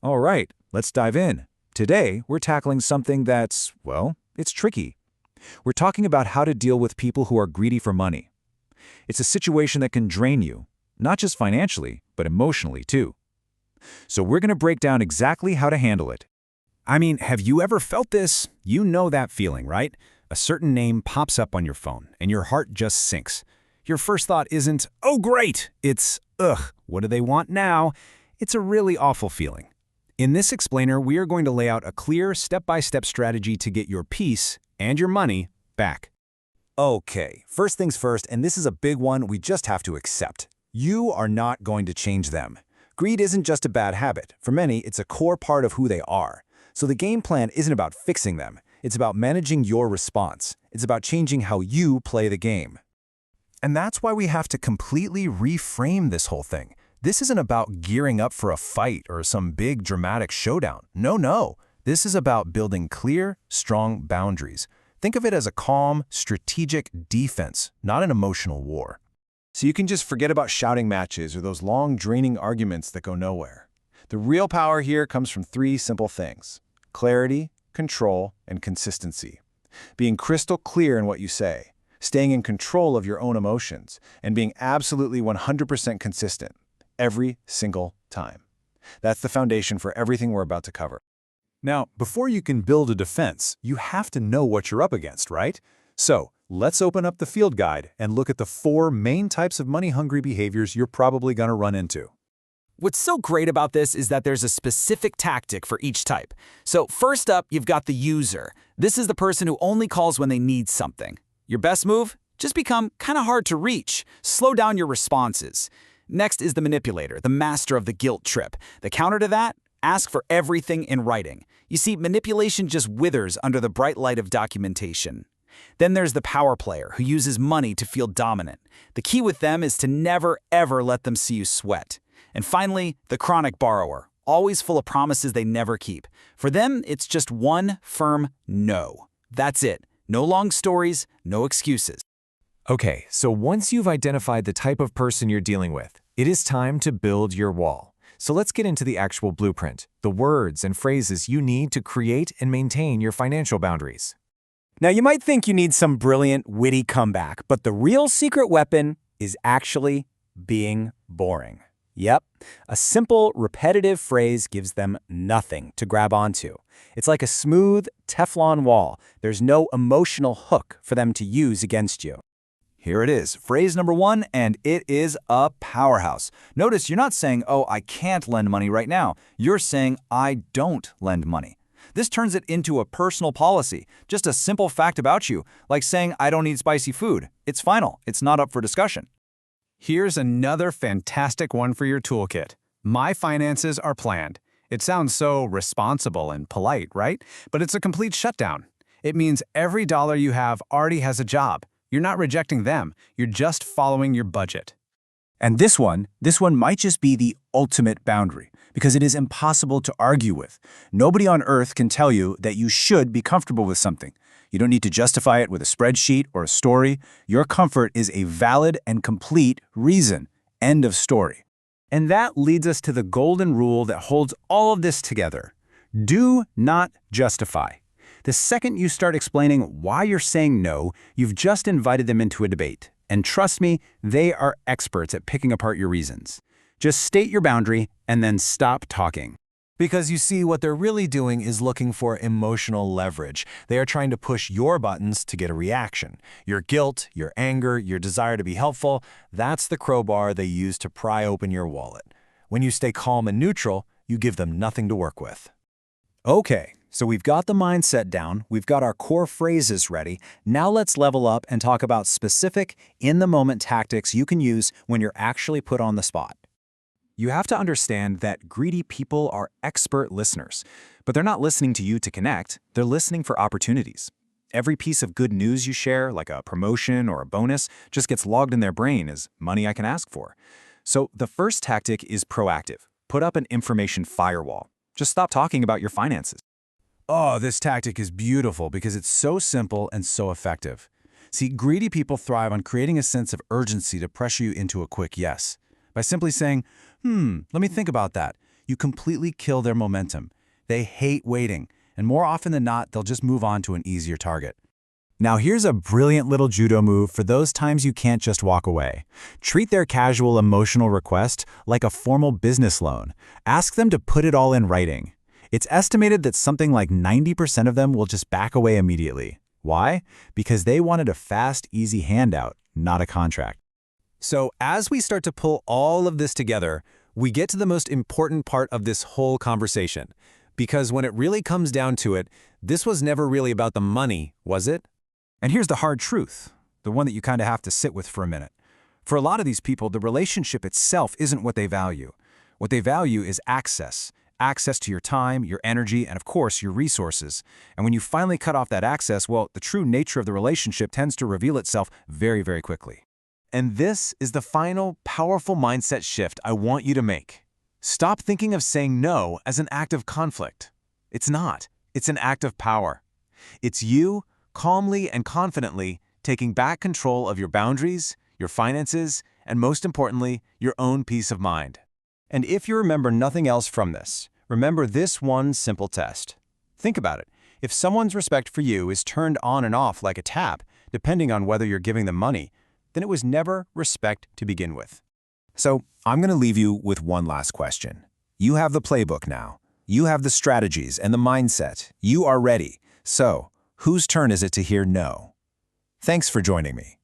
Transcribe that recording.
All right, let's dive in. Today, we're tackling something that's, well, it's tricky. We're talking about how to deal with people who are greedy for money. It's a situation that can drain you, not just financially, but emotionally too. So we're going to break down exactly how to handle it. I mean, have you ever felt this? You know that feeling, right? A certain name pops up on your phone, and your heart just sinks. Your first thought isn't, oh great, it's, ugh, what do they want now? It's a really awful feeling. In this explainer, we are going to lay out a clear step-by-step strategy to get your peace and your money back. Okay, first things first, and this is a big one we just have to accept. You are not going to change them. Greed isn't just a bad habit. For many, it's a core part of who they are. So the game plan isn't about fixing them. It's about managing your response. It's about changing how you play the game. And that's why we have to completely reframe this whole thing. This isn't about gearing up for a fight or some big dramatic showdown. No. This is about building clear, strong boundaries. Think of it as a calm, strategic defense, not an emotional war. So you can just forget about shouting matches or those long, draining arguments that go nowhere. The real power here comes from three simple things: clarity, control, and consistency. Being crystal clear in what you say, staying in control of your own emotions, and being absolutely 100% consistent every single time. That's the foundation for everything we're about to cover. Now, before you can build a defense, you have to know what you're up against, right? So, let's open up the field guide and look at the 4 main types of money-hungry behaviors you're probably going to run into. What's so great about this is that there's a specific tactic for each type. So first up, you've got the user. This is the person who only calls when they need something. Your best move? Just become kind of hard to reach. Slow down your responses. Next is the manipulator, the master of the guilt trip. The counter to that? Ask for everything in writing. You see, manipulation just withers under the bright light of documentation. Then there's the power player, who uses money to feel dominant. The key with them is to never, ever let them see you sweat. And finally, the chronic borrower, always full of promises they never keep. For them, it's just one firm no. That's it. No long stories, no excuses. Okay, so once you've identified the type of person you're dealing with, it is time to build your wall. So let's get into the actual blueprint, the words and phrases you need to create and maintain your financial boundaries. Now, you might think you need some brilliant, witty comeback, but the real secret weapon is actually being boring. Yep, a simple, repetitive phrase gives them nothing to grab onto. It's like a smooth Teflon wall. There's no emotional hook for them to use against you. Here it is, phrase number 1, and it is a powerhouse. Notice you're not saying, oh, I can't lend money right now. You're saying, I don't lend money. This turns it into a personal policy, just a simple fact about you, like saying, I don't eat spicy food. It's final. It's not up for discussion. Here's another fantastic one for your toolkit. My finances are planned. It sounds so responsible and polite, right? But it's a complete shutdown. It means every dollar you have already has a job. You're not rejecting them. You're just following your budget. And this one might just be the ultimate boundary, because it is impossible to argue with. Nobody on earth can tell you that you should be comfortable with something. You don't need to justify it with a spreadsheet or a story. Your comfort is a valid and complete reason. End of story. And that leads us to the golden rule that holds all of this together. Do not justify. The second you start explaining why you're saying no, you've just invited them into a debate. And trust me, they are experts at picking apart your reasons. Just state your boundary and then stop talking. Because you see, what they're really doing is looking for emotional leverage. They are trying to push your buttons to get a reaction. Your guilt, your anger, your desire to be helpful, that's the crowbar they use to pry open your wallet. When you stay calm and neutral, you give them nothing to work with. Okay, so we've got the mindset down, we've got our core phrases ready. Now let's level up and talk about specific, in-the-moment tactics you can use when you're actually put on the spot. You have to understand that greedy people are expert listeners, but they're not listening to you to connect, they're listening for opportunities. Every piece of good news you share, like a promotion or a bonus, just gets logged in their brain as money I can ask for. So the first tactic is proactive. Put up an information firewall. Just stop talking about your finances. Oh, this tactic is beautiful because it's so simple and so effective. See, greedy people thrive on creating a sense of urgency to pressure you into a quick yes. By simply saying, let me think about that, you completely kill their momentum. They hate waiting, and more often than not, they'll just move on to an easier target. Now here's a brilliant little judo move for those times you can't just walk away. Treat their casual emotional request like a formal business loan. Ask them to put it all in writing. It's estimated that something like 90% of them will just back away immediately. Why? Because they wanted a fast, easy handout, not a contract. So as we start to pull all of this together, we get to the most important part of this whole conversation. Because when it really comes down to it, this was never really about the money, was it? And here's the hard truth, the one that you kind of have to sit with for a minute. For a lot of these people, the relationship itself isn't what they value. What they value is access. Access to your time, your energy, and of course, your resources. And when you finally cut off that access, well, the true nature of the relationship tends to reveal itself very, very quickly. And this is the final, powerful mindset shift I want you to make. Stop thinking of saying no as an act of conflict. It's not. It's an act of power. It's you, calmly and confidently, taking back control of your boundaries, your finances, and most importantly, your own peace of mind. And if you remember nothing else from this, remember this one simple test. Think about it. If someone's respect for you is turned on and off like a tap, depending on whether you're giving them money, then it was never respect to begin with. So I'm going to leave you with one last question. You have the playbook now. You have the strategies and the mindset. You are ready. So whose turn is it to hear no? Thanks for joining me.